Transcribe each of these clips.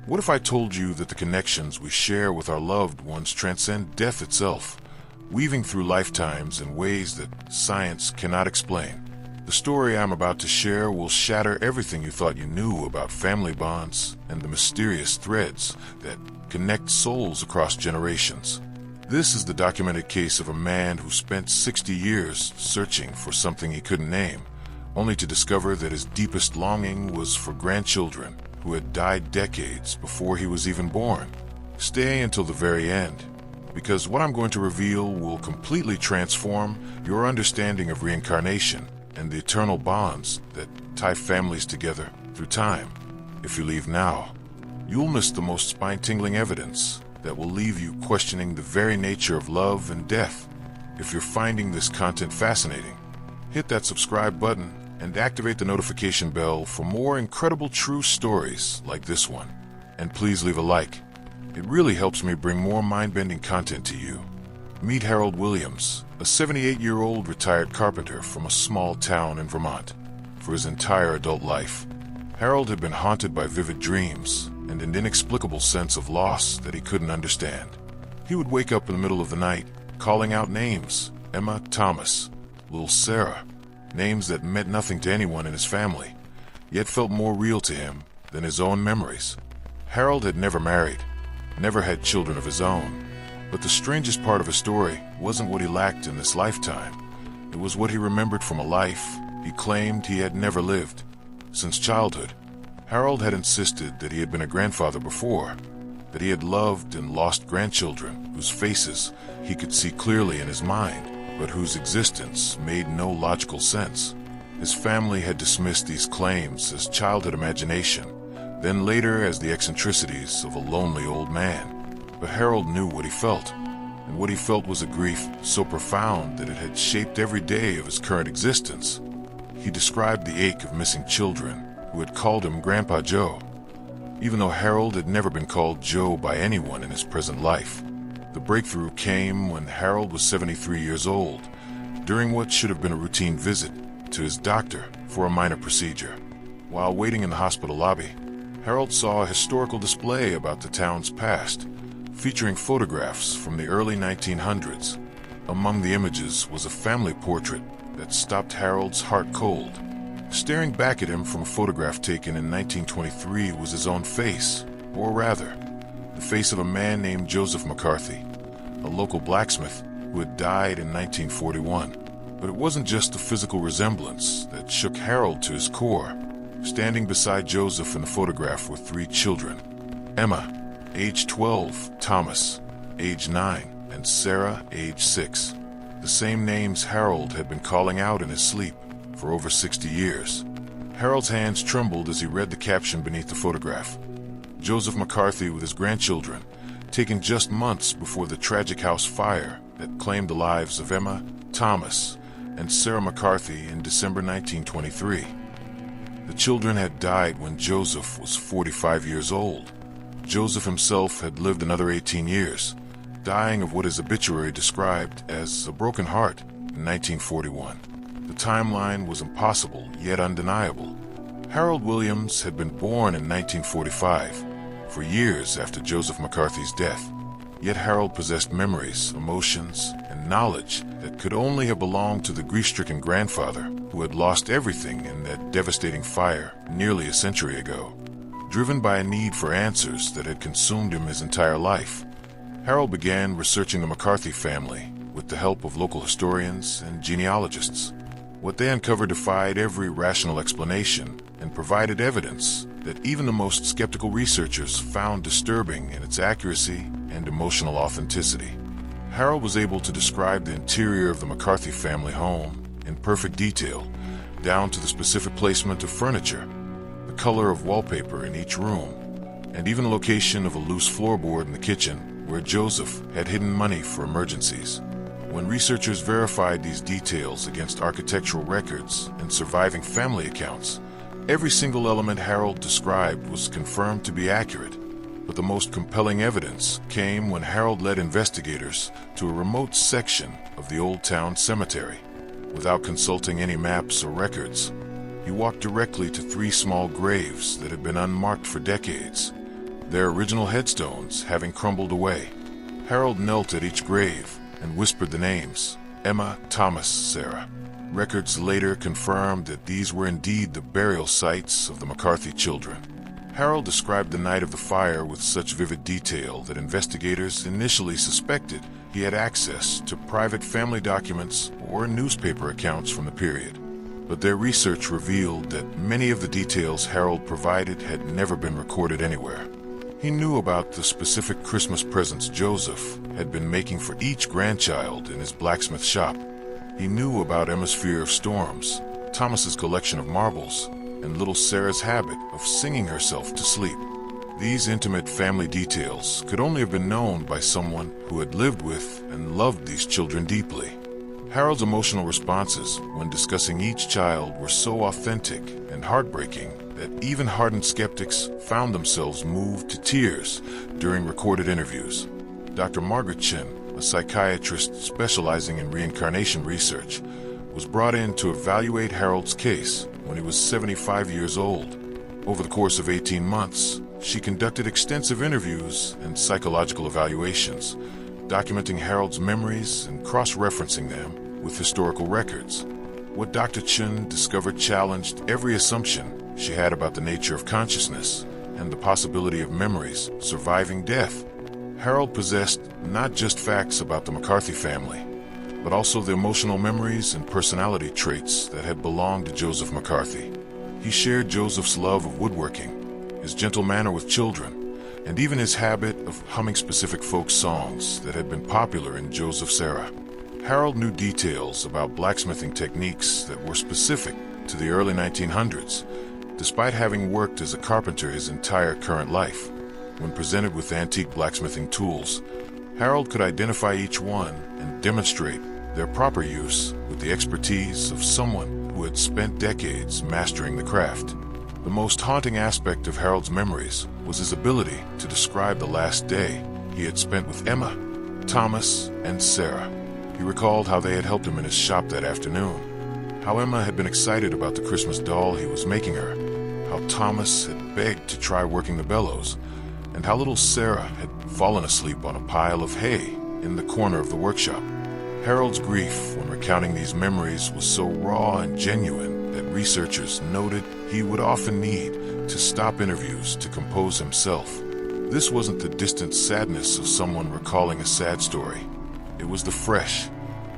What if I told you that the connections we share with our loved ones transcend death itself, weaving through lifetimes in ways that science cannot explain? The story I'm about to share will shatter everything you thought you knew about family bonds and the mysterious threads that connect souls across generations. This is the documented case of a man who spent 60 years searching for something he couldn't name, only to discover that his deepest longing was for grandchildren who had died decades before he was even born. Stay until the very end, because what I'm going to reveal will completely transform your understanding of reincarnation and the eternal bonds that tie families together through time. If you leave now, you'll miss the most spine-tingling evidence that will leave you questioning the very nature of love and death. If you're finding this content fascinating, hit that subscribe button and activate the notification bell for more incredible true stories like this one. And please leave a like. It really helps me bring more mind-bending content to you. Meet Harold Williams, a 78-year-old retired carpenter from a small town in Vermont. For his entire adult life, Harold had been haunted by vivid dreams and an inexplicable sense of loss that he couldn't understand. He would wake up in the middle of the night, calling out names: Emma, Thomas, little Sarah, names that meant nothing to anyone in his family, yet felt more real to him than his own memories. Harold had never married, never had children of his own, but the strangest part of his story wasn't what he lacked in this lifetime. It was what he remembered from a life he claimed he had never lived. Since childhood, Harold had insisted that he had been a grandfather before, that he had loved and lost grandchildren whose faces he could see clearly in his mind, but whose existence made no logical sense. His family had dismissed these claims as childhood imagination, then later as the eccentricities of a lonely old man. But Harold knew what he felt, and what he felt was a grief so profound that it had shaped every day of his current existence. He described the ache of missing children who had called him Grandpa Joe, even though Harold had never been called Joe by anyone in his present life. The breakthrough came when Harold was 73 years old, during what should have been a routine visit to his doctor for a minor procedure. While waiting in the hospital lobby, Harold saw a historical display about the town's past, featuring photographs from the early 1900s. Among the images was a family portrait that stopped Harold's heart cold. Staring back at him from a photograph taken in 1923 was his own face, or rather, the face of a man named Joseph McCarthy, a local blacksmith who had died in 1941. But it wasn't just the physical resemblance that shook Harold to his core. Standing beside Joseph in the photograph were 3 children: Emma, age 12, Thomas, age 9, and Sarah, age 6. The same names Harold had been calling out in his sleep for over 60 years. Harold's hands trembled as he read the caption beneath the photograph. Joseph McCarthy with his grandchildren, taken just months before the tragic house fire that claimed the lives of Emma, Thomas, and Sarah McCarthy in December 1923. The children had died when Joseph was 45 years old. Joseph himself had lived another 18 years, dying of what his obituary described as a broken heart in 1941. The timeline was impossible, yet undeniable. Harold Williams had been born in 1945, for years after Joseph McCarthy's death. Yet Harold possessed memories, emotions, and knowledge that could only have belonged to the grief-stricken grandfather who had lost everything in that devastating fire nearly a century ago. Driven by a need for answers that had consumed him his entire life, Harold began researching the McCarthy family with the help of local historians and genealogists. What they uncovered defied every rational explanation and provided evidence that even the most skeptical researchers found disturbing in its accuracy and emotional authenticity. Harold was able to describe the interior of the McCarthy family home in perfect detail, down to the specific placement of furniture, the color of wallpaper in each room, and even the location of a loose floorboard in the kitchen where Joseph had hidden money for emergencies. When researchers verified these details against architectural records and surviving family accounts, every single element Harold described was confirmed to be accurate. But the most compelling evidence came when Harold led investigators to a remote section of the Old Town Cemetery. Without consulting any maps or records, he walked directly to 3 small graves that had been unmarked for decades. their original headstones having crumbled away. Harold knelt at each grave and whispered the names: Emma, Thomas, Sarah. Records later confirmed that these were indeed the burial sites of the McCarthy children. Harold described the night of the fire with such vivid detail that investigators initially suspected he had access to private family documents or newspaper accounts from the period. But their research revealed that many of the details Harold provided had never been recorded anywhere. He knew about the specific Christmas presents Joseph had been making for each grandchild in his blacksmith shop. He knew about Emma's fear of storms, Thomas's collection of marbles, and little Sarah's habit of singing herself to sleep. These intimate family details could only have been known by someone who had lived with and loved these children deeply. Harold's emotional responses when discussing each child were so authentic and heartbreaking that even hardened skeptics found themselves moved to tears during recorded interviews. Dr. Margaret Chin, a psychiatrist specializing in reincarnation research, was brought in to evaluate Harold's case when he was 75 years old. Over the course of 18 months, she conducted extensive interviews and psychological evaluations, documenting Harold's memories and cross-referencing them with historical records. What Dr. Chin discovered challenged every assumption she had about the nature of consciousness and the possibility of memories surviving death. Harold possessed not just facts about the McCarthy family, but also the emotional memories and personality traits that had belonged to Joseph McCarthy. He shared Joseph's love of woodworking, his gentle manner with children, and even his habit of humming specific folk songs that had been popular in Joseph's era. Harold knew details about blacksmithing techniques that were specific to the early 1900s, despite having worked as a carpenter his entire current life. When presented with antique blacksmithing tools, Harold could identify each one and demonstrate their proper use with the expertise of someone who had spent decades mastering the craft. The most haunting aspect of Harold's memories was his ability to describe the last day he had spent with Emma, Thomas, and Sarah. He recalled how they had helped him in his shop that afternoon, how Emma had been excited about the Christmas doll he was making her, how Thomas had begged to try working the bellows, and how little Sarah had fallen asleep on a pile of hay in the corner of the workshop. Harold's grief when recounting these memories was so raw and genuine that researchers noted he would often need to stop interviews to compose himself. This wasn't the distant sadness of someone recalling a sad story. It was the fresh,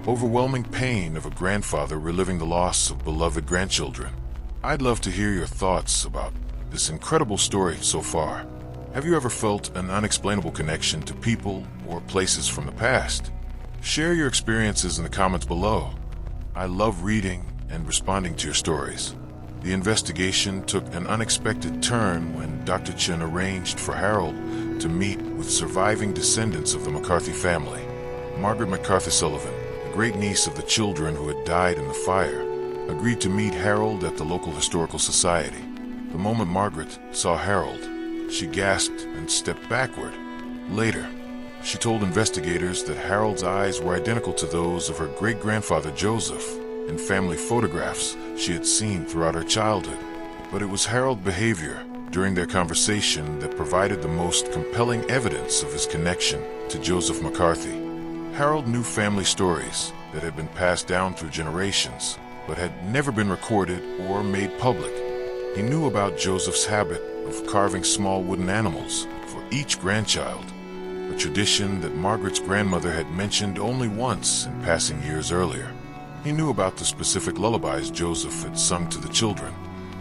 overwhelming pain of a grandfather reliving the loss of beloved grandchildren. I'd love to hear your thoughts about this incredible story so far. Have you ever felt an unexplainable connection to people or places from the past? Share your experiences in the comments below. I love reading and responding to your stories. The investigation took an unexpected turn when Dr. Chin arranged for Harold to meet with surviving descendants of the McCarthy family. Margaret McCarthy Sullivan, the great-niece of the children who had died in the fire, agreed to meet Harold at the local historical society. The moment Margaret saw Harold, she gasped and stepped backward. Later, she told investigators that Harold's eyes were identical to those of her great-grandfather Joseph in family photographs she had seen throughout her childhood. But it was Harold's behavior during their conversation that provided the most compelling evidence of his connection to Joseph McCarthy. Harold knew family stories that had been passed down through generations, but had never been recorded or made public. He knew about Joseph's habit of carving small wooden animals for each grandchild, a tradition that Margaret's grandmother had mentioned only once in passing years earlier. He knew about the specific lullabies Joseph had sung to the children,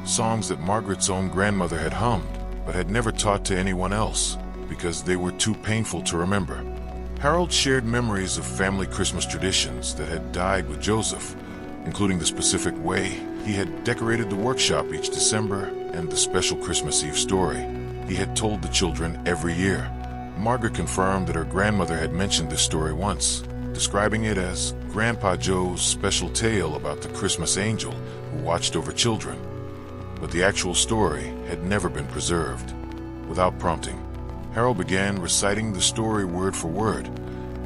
songs that Margaret's own grandmother had hummed but had never taught to anyone else because they were too painful to remember. Harold shared memories of family Christmas traditions that had died with Joseph, including the specific way he had decorated the workshop each December and the special Christmas Eve story he had told the children every year. Margaret confirmed that her grandmother had mentioned this story once, describing it as Grandpa Joe's special tale about the Christmas angel who watched over children. But the actual story had never been preserved. Without prompting, Harold began reciting the story word for word,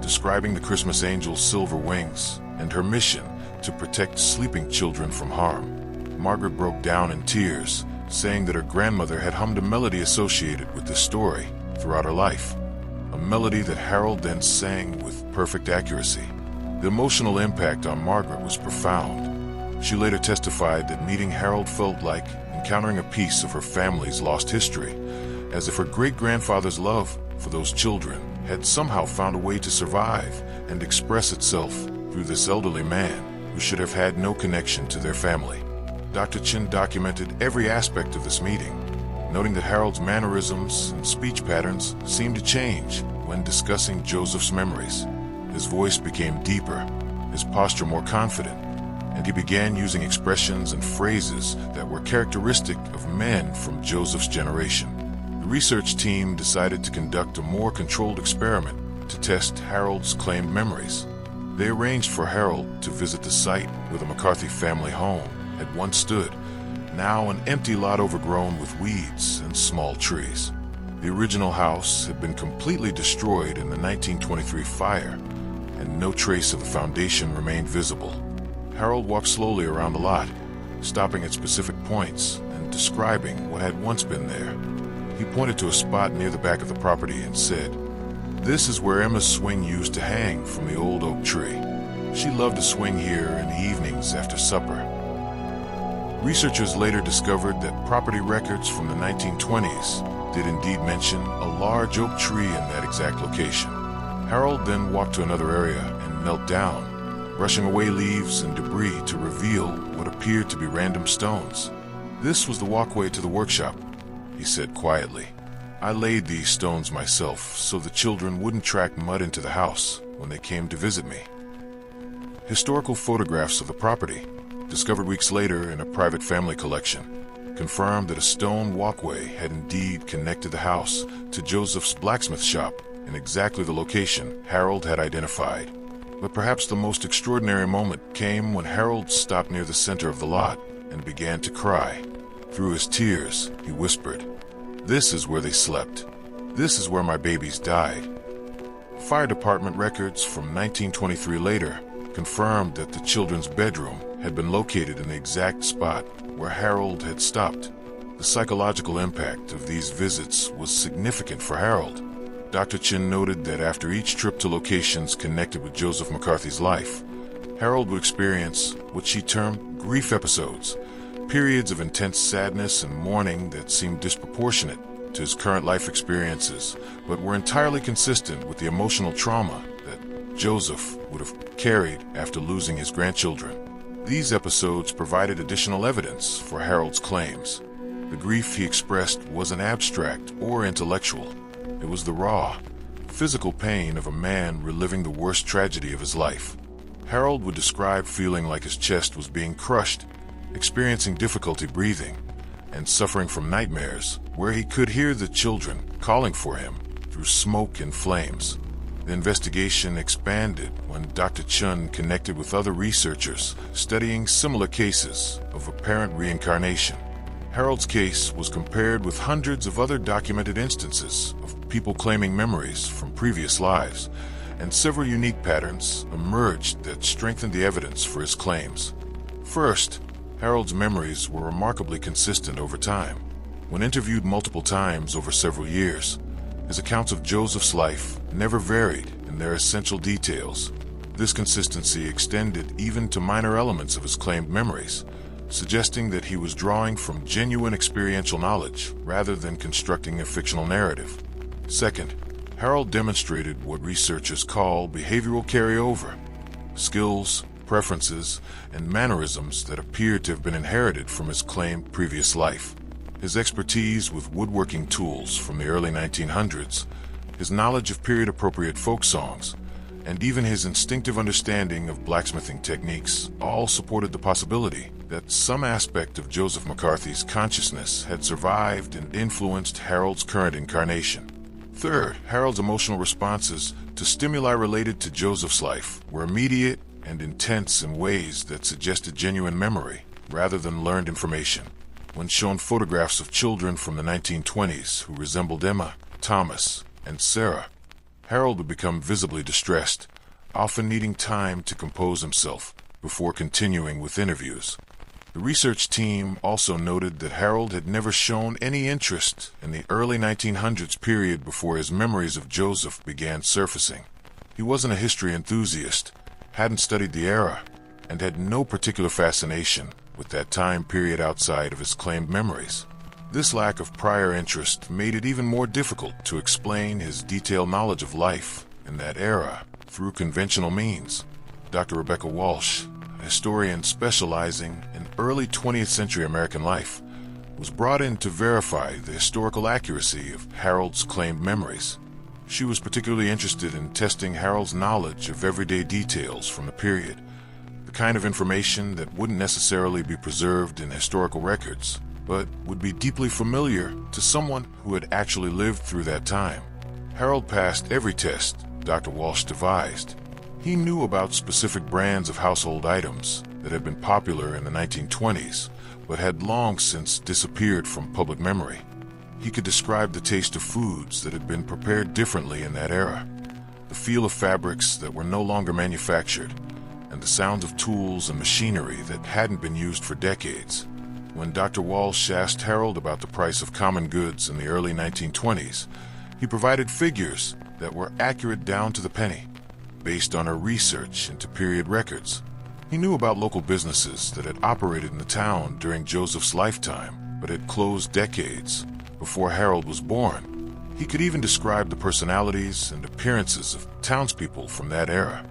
describing the Christmas angel's silver wings and her mission to protect sleeping children from harm. Margaret broke down in tears, saying that her grandmother had hummed a melody associated with this story throughout her life, a melody that Harold then sang with perfect accuracy. The emotional impact on Margaret was profound. She later testified that meeting Harold felt like encountering a piece of her family's lost history, as if her great-grandfather's love for those children had somehow found a way to survive and express itself through this elderly man who should have had no connection to their family. Dr. Chin documented every aspect of this meeting, noting that Harold's mannerisms and speech patterns seemed to change when discussing Joseph's memories. His voice became deeper, his posture more confident, and he began using expressions and phrases that were characteristic of men from Joseph's generation. The research team decided to conduct a more controlled experiment to test Harold's claimed memories. They arranged for Harold to visit the site where the McCarthy family home had once stood, now an empty lot overgrown with weeds and small trees. The original house had been completely destroyed in the 1923 fire, and no trace of the foundation remained visible. Harold walked slowly around the lot, stopping at specific points and describing what had once been there. He pointed to a spot near the back of the property and said, "This is where Emma's swing used to hang from the old oak tree. She loved to swing here in the evenings after supper." Researchers later discovered that property records from the 1920s did indeed mention a large oak tree in that exact location. Harold then walked to another area and knelt down, brushing away leaves and debris to reveal what appeared to be random stones. "This was the walkway to the workshop," he said quietly. "I laid these stones myself so the children wouldn't track mud into the house when they came to visit me." Historical photographs of the property, discovered weeks later in a private family collection, confirmed that a stone walkway had indeed connected the house to Joseph's blacksmith shop in exactly the location Harold had identified. But perhaps the most extraordinary moment came when Harold stopped near the center of the lot and began to cry. Through his tears, he whispered, "This is where they slept. This is where my babies died." Fire department records from 1923 later confirmed that the children's bedroom had been located in the exact spot where Harold had stopped. The psychological impact of these visits was significant for Harold. Dr. Chin noted that after each trip to locations connected with Joseph McCarthy's life, Harold would experience what she termed grief episodes, periods of intense sadness and mourning that seemed disproportionate to his current life experiences, but were entirely consistent with the emotional trauma that Joseph would have carried after losing his grandchildren. These episodes provided additional evidence for Harold's claims. The grief he expressed wasn't abstract or intellectual. It was the raw, physical pain of a man reliving the worst tragedy of his life. Harold would describe feeling like his chest was being crushed, experiencing difficulty breathing, and suffering from nightmares where he could hear the children calling for him through smoke and flames. The investigation expanded when Dr. Chun connected with other researchers studying similar cases of apparent reincarnation. Harold's case was compared with hundreds of other documented instances of people claiming memories from previous lives, and several unique patterns emerged that strengthened the evidence for his claims. First, Harold's memories were remarkably consistent over time. When interviewed multiple times over several years, his accounts of Joseph's life never varied in their essential details. This consistency extended even to minor elements of his claimed memories, suggesting that he was drawing from genuine experiential knowledge rather than constructing a fictional narrative. Second, Harold demonstrated what researchers call behavioral carryover, skills, preferences, and mannerisms that appeared to have been inherited from his claimed previous life. His expertise with woodworking tools from the early 1900s, his knowledge of period-appropriate folk songs, and even his instinctive understanding of blacksmithing techniques all supported the possibility that some aspect of Joseph McCarthy's consciousness had survived and influenced Harold's current incarnation. Third, Harold's emotional responses to stimuli related to Joseph's life were immediate and intense in ways that suggested genuine memory rather than learned information. When shown photographs of children from the 1920s who resembled Emma, Thomas, and Sarah, Harold would become visibly distressed, often needing time to compose himself before continuing with interviews. The research team also noted that Harold had never shown any interest in the early 1900s period before his memories of Joseph began surfacing. He wasn't a history enthusiast, hadn't studied the era, and had no particular fascination with that time period outside of his claimed memories. This lack of prior interest made it even more difficult to explain his detailed knowledge of life in that era through conventional means. Dr. Rebecca Walsh, a historian specializing in early 20th century American life, was brought in to verify the historical accuracy of Harold's claimed memories. She was particularly interested in testing Harold's knowledge of everyday details from the period, the kind of information that wouldn't necessarily be preserved in historical records, but would be deeply familiar to someone who had actually lived through that time. Harold passed every test Dr. Walsh devised. He knew about specific brands of household items that had been popular in the 1920s, but had long since disappeared from public memory. He could describe the taste of foods that had been prepared differently in that era, the feel of fabrics that were no longer manufactured, and the sounds of tools and machinery that hadn't been used for decades. When Dr. Walsh asked Harold about the price of common goods in the early 1920s, he provided figures that were accurate down to the penny, based on her research into period records. He knew about local businesses that had operated in the town during Joseph's lifetime, but had closed decades before Harold was born. He could even describe the personalities and appearances of townspeople from that era,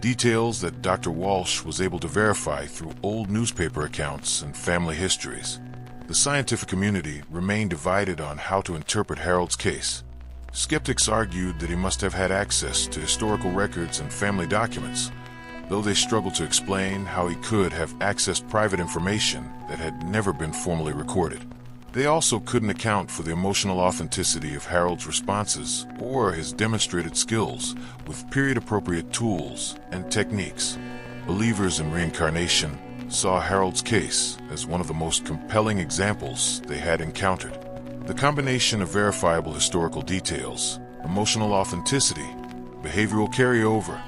details that Dr. Walsh was able to verify through old newspaper accounts and family histories. The scientific community remained divided on how to interpret Harold's case. Skeptics argued that he must have had access to historical records and family documents, though they struggled to explain how he could have accessed private information that had never been formally recorded. They also couldn't account for the emotional authenticity of Harold's responses or his demonstrated skills with period-appropriate tools and techniques. Believers in reincarnation saw Harold's case as one of the most compelling examples they had encountered. The combination of verifiable historical details, emotional authenticity, behavioral carryover,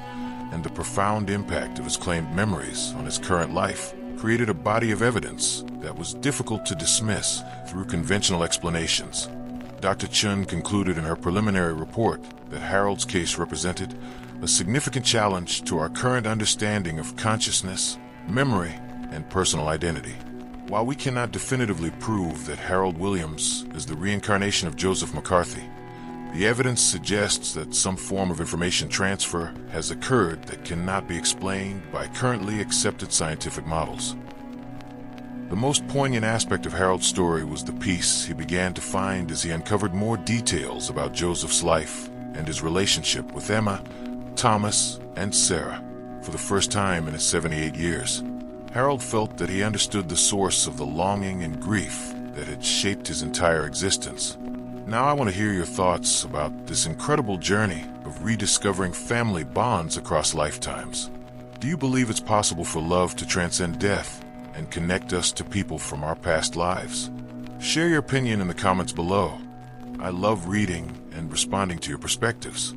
and the profound impact of his claimed memories on his current life created a body of evidence that was difficult to dismiss through conventional explanations. Dr. Chun concluded in her preliminary report that Harold's case represented a significant challenge to our current understanding of consciousness, memory, and personal identity. While we cannot definitively prove that Harold Williams is the reincarnation of Joseph McCarthy, the evidence suggests that some form of information transfer has occurred that cannot be explained by currently accepted scientific models. The most poignant aspect of Harold's story was the peace he began to find as he uncovered more details about Joseph's life and his relationship with Emma, Thomas, and Sarah. For the first time in his 78 years, Harold felt that he understood the source of the longing and grief that had shaped his entire existence. Now I want to hear your thoughts about this incredible journey of rediscovering family bonds across lifetimes. Do you believe it's possible for love to transcend death and connect us to people from our past lives? Share your opinion in the comments below. I love reading and responding to your perspectives.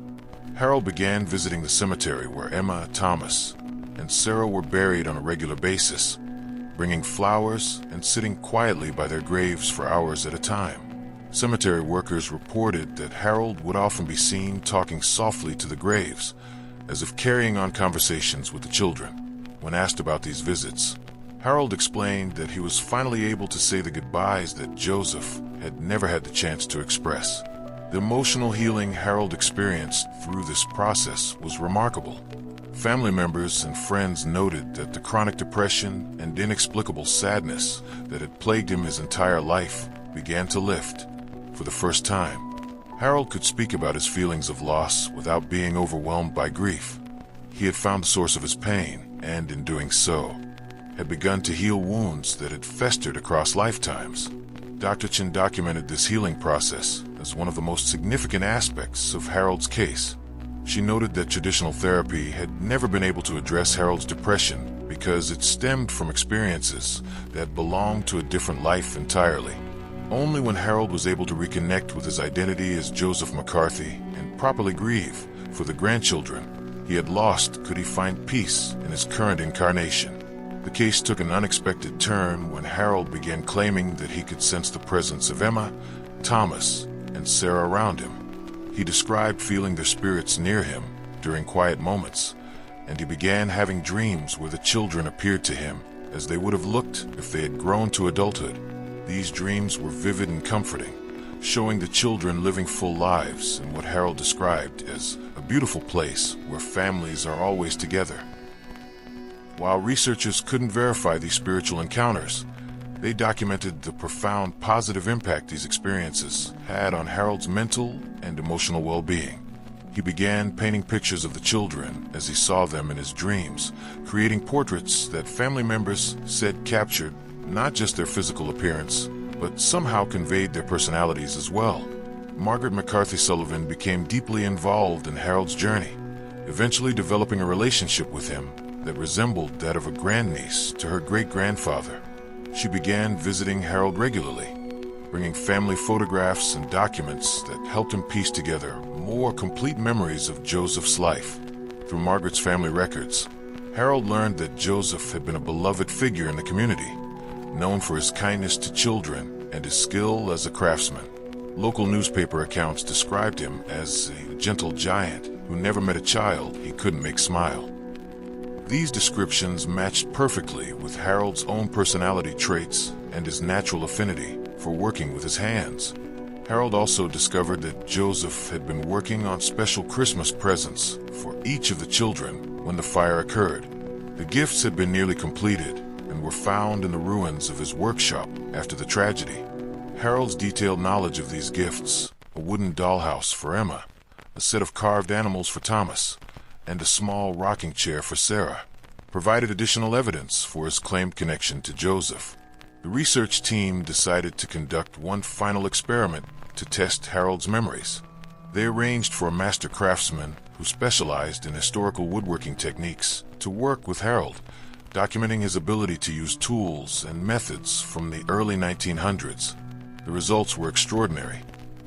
Harold began visiting the cemetery where Emma, Thomas, and Sarah were buried on a regular basis, bringing flowers and sitting quietly by their graves for hours at a time. Cemetery workers reported that Harold would often be seen talking softly to the graves, as if carrying on conversations with the children. When asked about these visits, Harold explained that he was finally able to say the goodbyes that Joseph had never had the chance to express. The emotional healing Harold experienced through this process was remarkable. Family members and friends noted that the chronic depression and inexplicable sadness that had plagued him his entire life began to lift. For the first time, Harold could speak about his feelings of loss without being overwhelmed by grief. He had found the source of his pain, and in doing so, had begun to heal wounds that had festered across lifetimes. Dr. Chin documented this healing process as one of the most significant aspects of Harold's case. She noted that traditional therapy had never been able to address Harold's depression because it stemmed from experiences that belonged to a different life entirely. Only when Harold was able to reconnect with his identity as Joseph McCarthy and properly grieve for the grandchildren he had lost could he find peace in his current incarnation. The case took an unexpected turn when Harold began claiming that he could sense the presence of Emma, Thomas, and Sarah around him. He described feeling their spirits near him during quiet moments, and he began having dreams where the children appeared to him as they would have looked if they had grown to adulthood. These dreams were vivid and comforting, showing the children living full lives in what Harold described as a beautiful place where families are always together. While researchers couldn't verify these spiritual encounters, they documented the profound positive impact these experiences had on Harold's mental and emotional well-being. He began painting pictures of the children as he saw them in his dreams, creating portraits that family members said captured not just their physical appearance, but somehow conveyed their personalities as well. Margaret McCarthy Sullivan became deeply involved in Harold's journey, eventually developing a relationship with him that resembled that of a grandniece to her great-grandfather. She began visiting Harold regularly, bringing family photographs and documents that helped him piece together more complete memories of Joseph's life. Through Margaret's family records, Harold learned that Joseph had been a beloved figure in the community, known for his kindness to children and his skill as a craftsman. Local newspaper accounts described him as a gentle giant who never met a child he couldn't make smile. These descriptions matched perfectly with Harold's own personality traits and his natural affinity for working with his hands. Harold also discovered that Joseph had been working on special Christmas presents for each of the children when the fire occurred. The gifts had been nearly completed and were found in the ruins of his workshop after the tragedy. Harold's detailed knowledge of these gifts, a wooden dollhouse for Emma, a set of carved animals for Thomas, and a small rocking chair for Sarah, provided additional evidence for his claimed connection to Joseph. The research team decided to conduct one final experiment to test Harold's memories. They arranged for a master craftsman who specialized in historical woodworking techniques to work with Harold, documenting his ability to use tools and methods from the early 1900s. The results were extraordinary.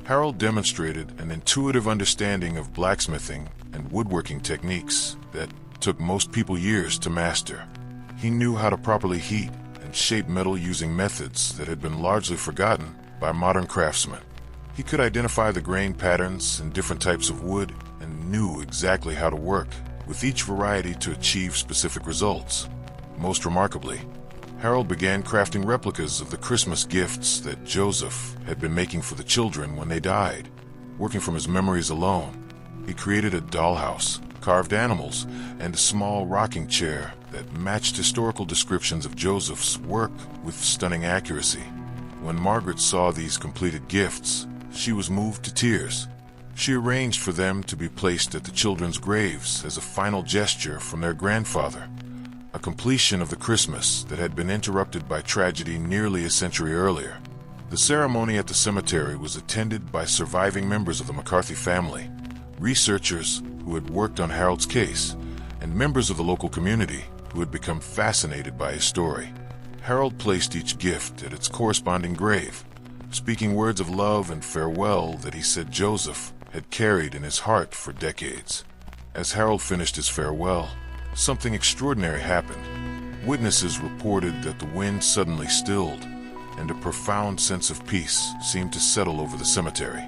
Harold demonstrated an intuitive understanding of blacksmithing and woodworking techniques that took most people years to master. He knew how to properly heat and shape metal using methods that had been largely forgotten by modern craftsmen. He could identify the grain patterns in different types of wood and knew exactly how to work with each variety to achieve specific results. Most remarkably, Harold began crafting replicas of the Christmas gifts that Joseph had been making for the children when they died. Working from his memories alone, he created a dollhouse, carved animals, and a small rocking chair that matched historical descriptions of Joseph's work with stunning accuracy. When Margaret saw these completed gifts, she was moved to tears. She arranged for them to be placed at the children's graves as a final gesture from their grandfather, a completion of the Christmas that had been interrupted by tragedy nearly a century earlier. The ceremony at the cemetery was attended by surviving members of the McCarthy family, researchers who had worked on Harold's case, and members of the local community who had become fascinated by his story. Harold placed each gift at its corresponding grave, speaking words of love and farewell that he said Joseph had carried in his heart for decades. As Harold finished his farewell, something extraordinary happened. Witnesses reported that the wind suddenly stilled, and a profound sense of peace seemed to settle over the cemetery.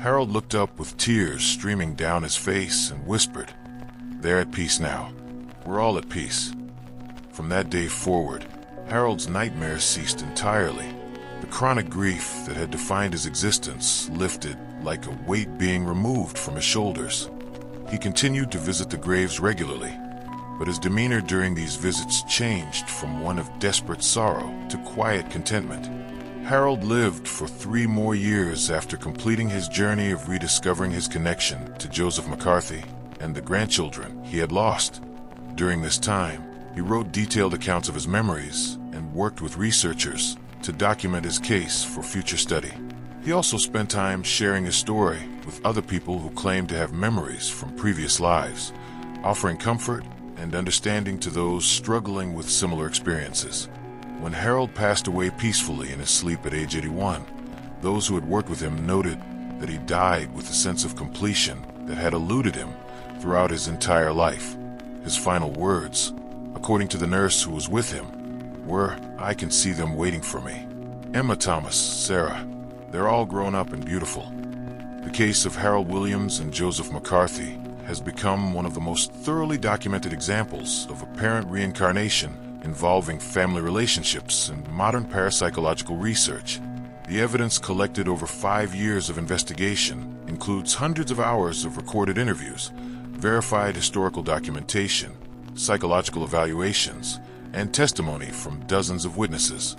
Harold looked up with tears streaming down his face and whispered, "They're at peace now. We're all at peace." From that day forward, Harold's nightmares ceased entirely. The chronic grief that had defined his existence lifted like a weight being removed from his shoulders. He continued to visit the graves regularly, but his demeanor during these visits changed from one of desperate sorrow to quiet contentment. Harold lived for 3 more years after completing his journey of rediscovering his connection to Joseph McCarthy and the grandchildren he had lost. During this time, he wrote detailed accounts of his memories and worked with researchers to document his case for future study. He also spent time sharing his story with other people who claimed to have memories from previous lives, offering comfort and understanding to those struggling with similar experiences. When Harold passed away peacefully in his sleep at age 81, those who had worked with him noted that he died with a sense of completion that had eluded him throughout his entire life. His final words, according to the nurse who was with him, were, "I can see them waiting for me." Emma Thomas, Sarah, they're all grown up and beautiful. The case of Harold Williams and Joseph McCarthy has become one of the most thoroughly documented examples of apparent reincarnation involving family relationships and modern parapsychological research. The evidence collected over 5 years of investigation includes hundreds of hours of recorded interviews, verified historical documentation, psychological evaluations, and testimony from dozens of witnesses.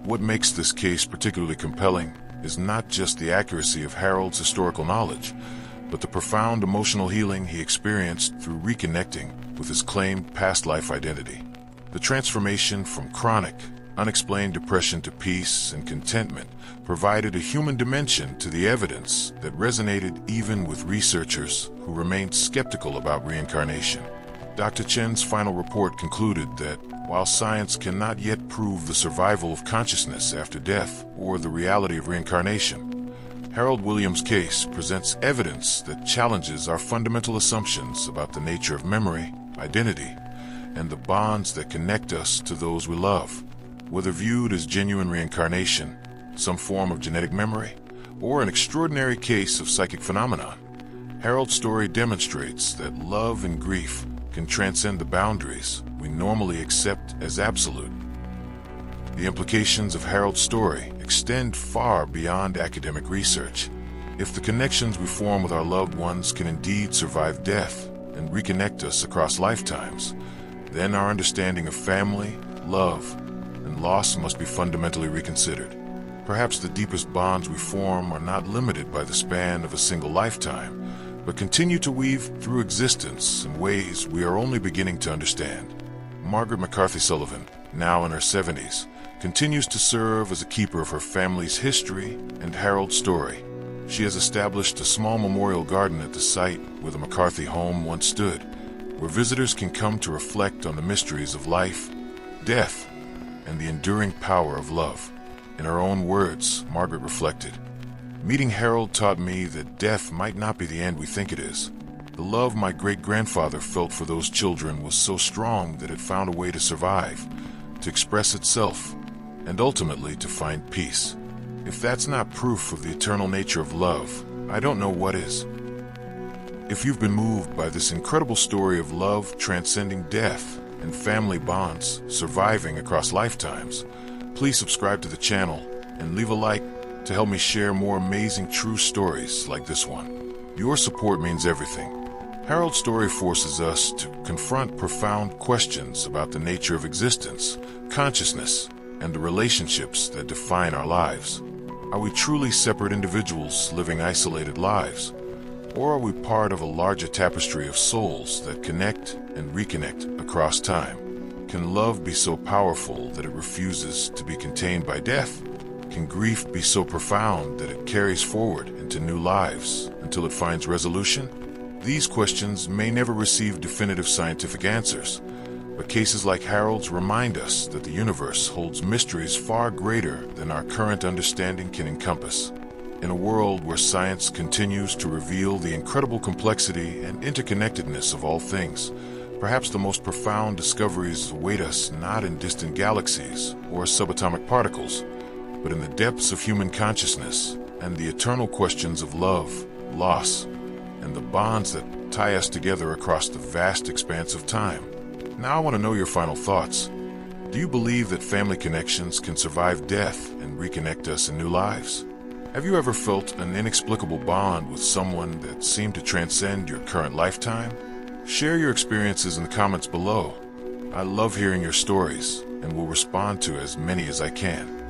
What makes this case particularly compelling is not just the accuracy of Harold's historical knowledge, but the profound emotional healing he experienced through reconnecting with his claimed past life identity. The transformation from chronic, unexplained depression to peace and contentment provided a human dimension to the evidence that resonated even with researchers who remained skeptical about reincarnation. Dr. Chen's final report concluded that while science cannot yet prove the survival of consciousness after death or the reality of reincarnation, Harold Williams' case presents evidence that challenges our fundamental assumptions about the nature of memory, identity, and the bonds that connect us to those we love. Whether viewed as genuine reincarnation, some form of genetic memory, or an extraordinary case of psychic phenomenon, Harold's story demonstrates that love and grief can transcend the boundaries we normally accept as absolute. The implications of Harold's story extend far beyond academic research. If the connections we form with our loved ones can indeed survive death and reconnect us across lifetimes, then our understanding of family, love, and loss must be fundamentally reconsidered. Perhaps the deepest bonds we form are not limited by the span of a single lifetime, but continue to weave through existence in ways we are only beginning to understand. Margaret McCarthy Sullivan, now in her 70s, continues to serve as a keeper of her family's history and Harold's story. She has established a small memorial garden at the site where the McCarthy home once stood, where visitors can come to reflect on the mysteries of life, death, and the enduring power of love. In her own words, Margaret reflected, "Meeting Harold taught me that death might not be the end we think it is. The love my great-grandfather felt for those children was so strong that it found a way to survive, to express itself, and ultimately to find peace. If that's not proof of the eternal nature of love, I don't know what is." If you've been moved by this incredible story of love transcending death and family bonds surviving across lifetimes, please subscribe to the channel and leave a like to help me share more amazing true stories like this one. Your support means everything. Harold's story forces us to confront profound questions about the nature of existence, consciousness, and the relationships that define our lives. Are we truly separate individuals living isolated lives? Or are we part of a larger tapestry of souls that connect and reconnect across time? Can love be so powerful that it refuses to be contained by death? Can grief be so profound that it carries forward into new lives until it finds resolution? These questions may never receive definitive scientific answers, but cases like Harold's remind us that the universe holds mysteries far greater than our current understanding can encompass. In a world where science continues to reveal the incredible complexity and interconnectedness of all things, perhaps the most profound discoveries await us not in distant galaxies or subatomic particles, but in the depths of human consciousness and the eternal questions of love, loss, and the bonds that tie us together across the vast expanse of time. Now I want to know your final thoughts. Do you believe that family connections can survive death and reconnect us in new lives? Have you ever felt an inexplicable bond with someone that seemed to transcend your current lifetime? Share your experiences in the comments below. I love hearing your stories and will respond to as many as I can.